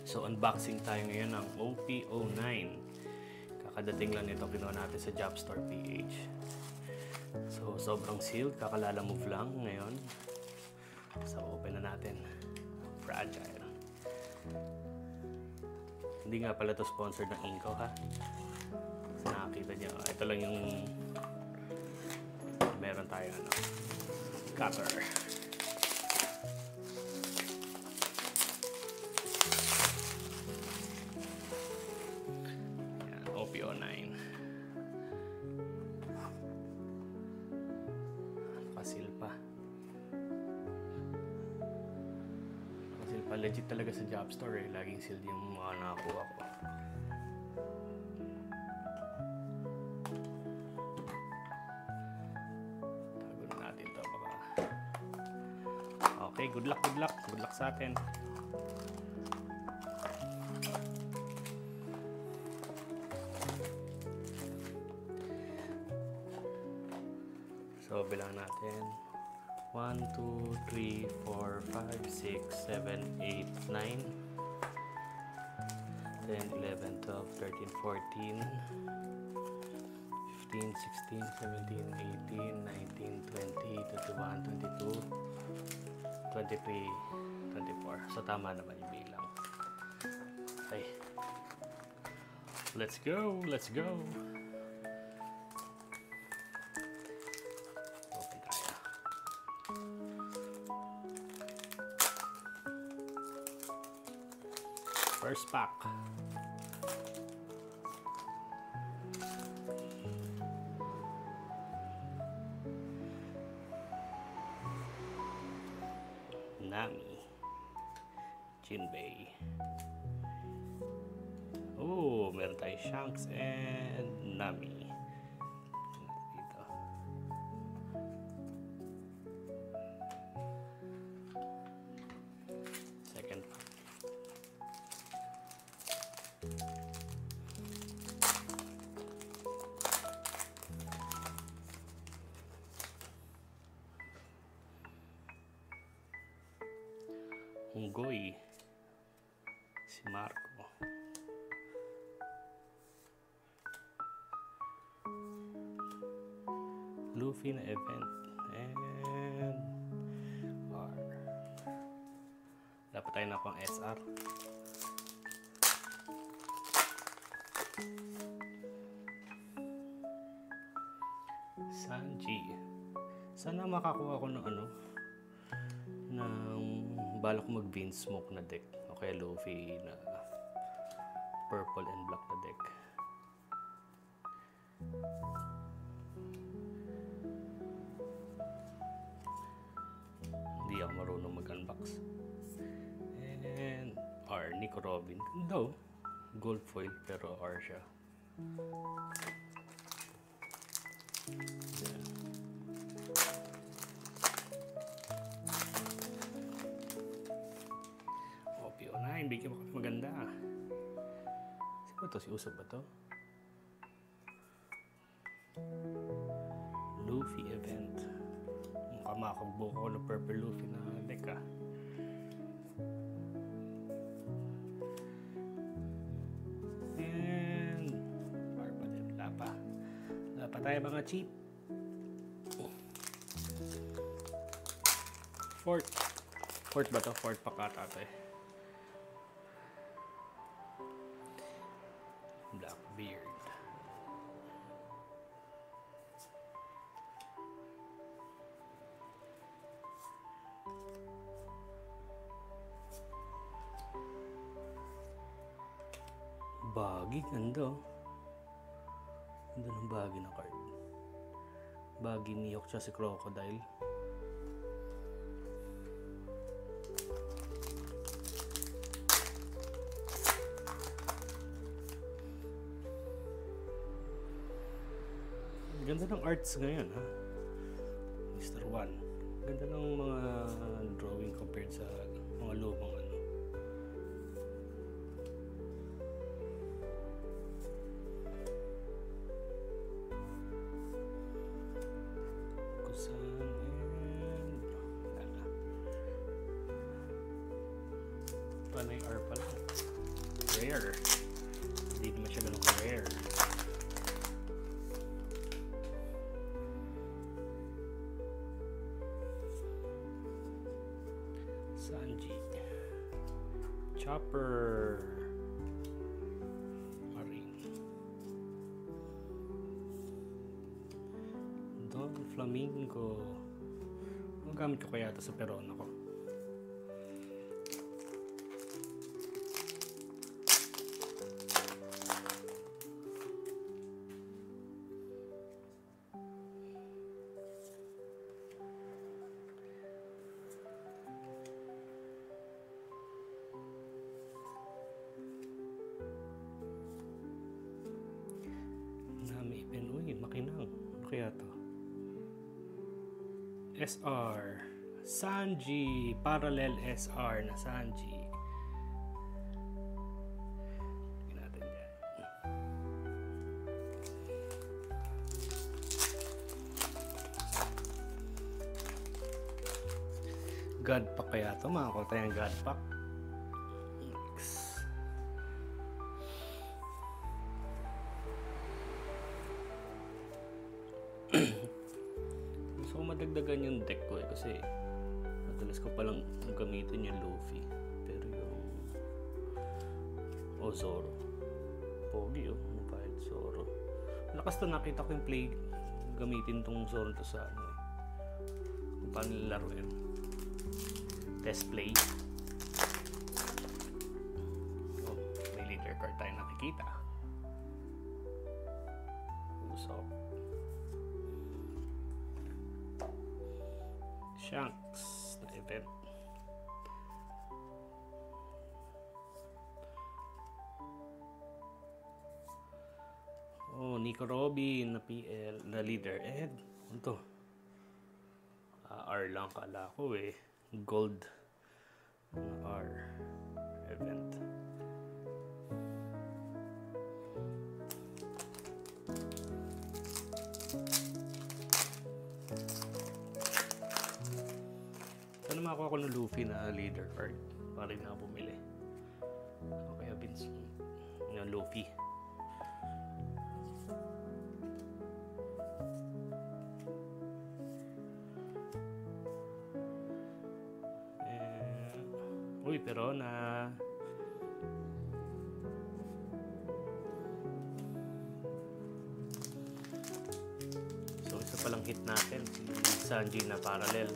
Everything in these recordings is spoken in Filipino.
So unboxing tayo ngayon ng OP09. Kakadating lang nito, ginawa natin sa Jobstore PH. So sobrang sealed, kakalalamove lang ngayon. So open na natin. Fragile. Hindi nga pala to sponsored ng Inco, ha. So nakakita nyo, ito lang yung meron tayo cutter. OP09. Nakasil pa. Nakasil pa. Legit talaga sa Jobstore, eh. Laging sealed yung mga nakakuha ko. Tago na natin to baka. Okay, good luck, good luck. Good luck sa atin. So, bilang natin 1, 2, 3, 4, 5, 6, 7, 8, 9 10, 11, 12, 13, 14 15, 16, 17, 18, 19, 20, 21, 22 23, 24. So, tama naman yung bilang. Okay. Let's go! Let's go! First pack. Nami. Jinbei. Oh, meron tayong Shanks and Nami. Dito. Second pack. Unggoy, si Marco. Luffy na event and R. Dapat tayo na pang SR. Sanji. Sana makakuha ko ng ng balak ko mag-Vinsmoke na deck o kaya Luffy na purple and black na deck. Hindi ako marunong mag-unbox. And R, Nico Robin. Though, gold foil pero R siya. Yeah. OP09, bigyan mo kami maganda. Sino to? Si Usopp ba to? Luffy event. Mukhang makakagbuka ko ng purple Luffy na deck, ah. And pa din. Wala pa tayo mga cheap. Fourth ba to? Fourth pa kata eh. Blackbeard. Baggy, ganda. Ganda ng baggy na card. Baggy Mihawk siya si Crocodile. Ganda ng arts ngayon, ha? Mr. One. Ganda ng mga drawing compared sa mga lumang Kusan and panay R pala. rare. Hindi naman siya ganun ka-rare. Sanji. Chopper. Marine. Don Flamingo. Ang gamit ko kaya ito sa peron ako. Makinang. Ano kaya to? SR. Sanji. Parallel SR na Sanji. Tingnan natin yan. God pack kaya to? Makakuha tayong God pack. So madagdagan yung deck ko kasi madalas ko palang gamitin yung Luffy, pero yung Zoro pogi mabait Zoro. Lakas to, nakita ko yung play gamitin tong Zoro to sa kung paano nilaruin. Test play. May leader card tayo nakikita. Usopp, Shanks na event. Nico Robin na PL na leader. Ano to? R lang kala ko gold na R event. Sana makakuha ko ng Luffy na leader card para rin na bumili. O kaya Vince yung Luffy. Uy, pero na so isa palang hit natin si Sanji na parallel.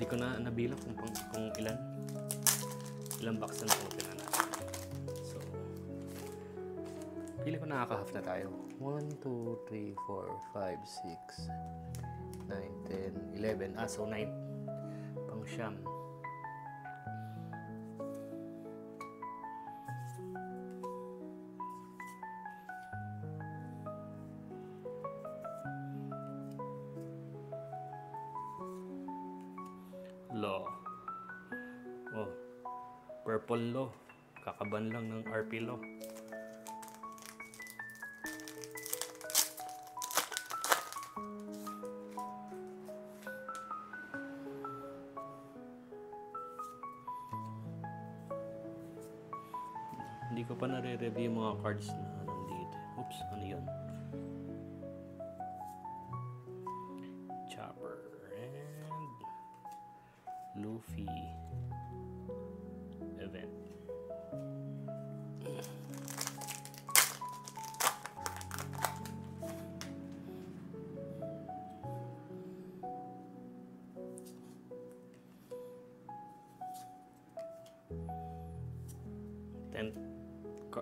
Hindi ko na nabilang kung ilang box na na-open na natin. So, pili ko nakaka-half na tayo. 1, 2, 3, 4, 5, 6, 9, 10, 11. So 9. Pang siyam. Law. Purple Law. Kakaban lang ng RP Law. Hindi ko pa nare-review yung mga cards na nandito. Oops, ano yun? Chopper and Luffy event.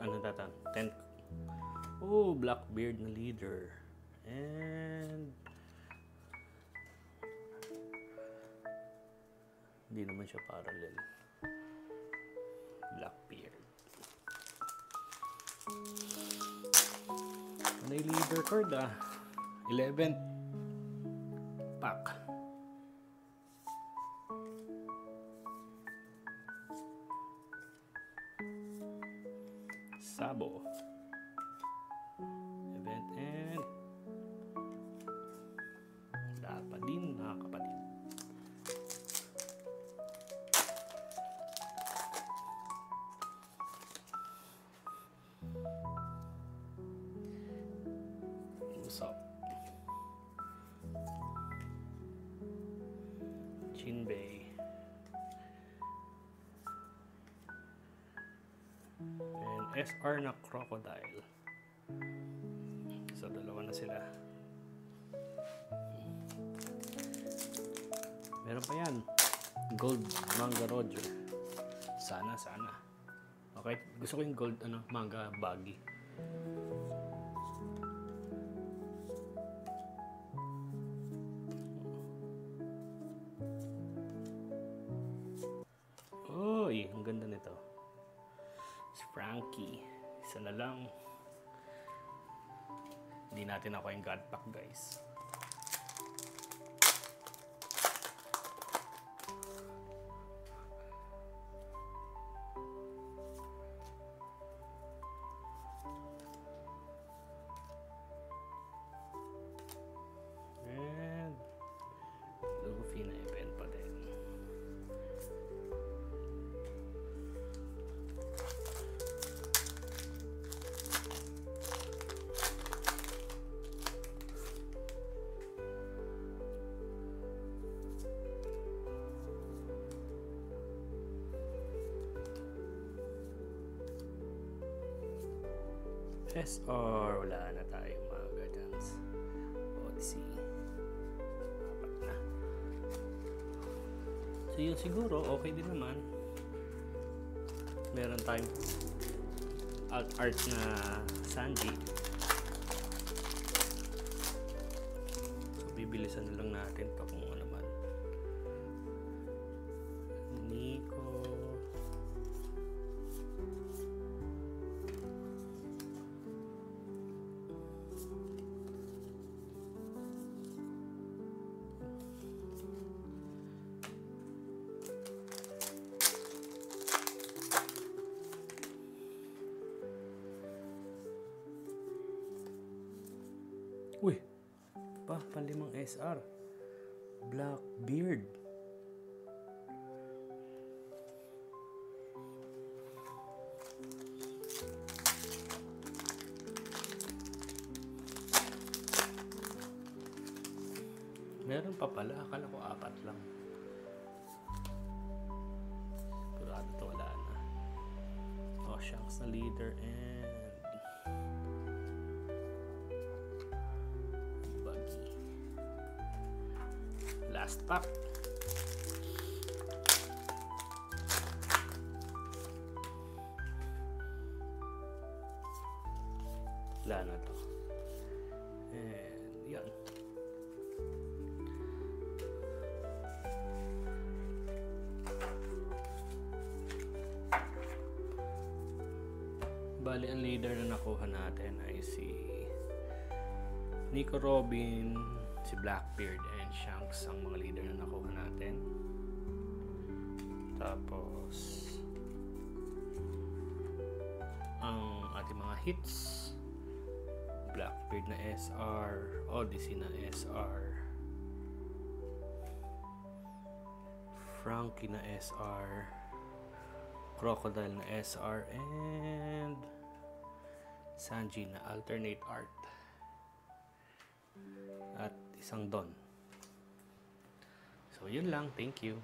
Ano datan? 10. Blackbeard na leader. And hindi naman siya parallel. Blackbeard. Ano yung leader card 11th pack. Sabo. Event end. Dapat din mga kapatid. Usap. Jinbei. And SR na Crocodile. So, dalawa na sila. Meron pa yan. Gold Manga Roger. Sana. Okay, gusto ko yung gold manga baggy. Uy, ang ganda nito. Si Frankie. Isa na lang. Hindi natin ako yung God Pack, guys. And Luffy na event pa din. SR, wala na tayo mga guardians. Odyssey. Apat na. So yun siguro, okay din naman. Meron tayong alt art na Sanji. So bibilisan na lang natin to kung ano man. Nico. Uy, palimang SR. Blackbeard. Meron pa pala, akala ko 4 lang. Sigurado to wala na. Oh, Shanks na leader and last pack. Wala na to. And yan. Bali, ang leader na nakuha natin ay si Nico Robin, si Blackbeard, and Shanks ang mga leader na nakuha natin. Tapos ang ating mga hits, Blackbeard na SR, Odyssey na SR, Frankie na SR, Crocodile na SR, and Sanji na alternate art. At isang Don. So, yun lang. Thank you.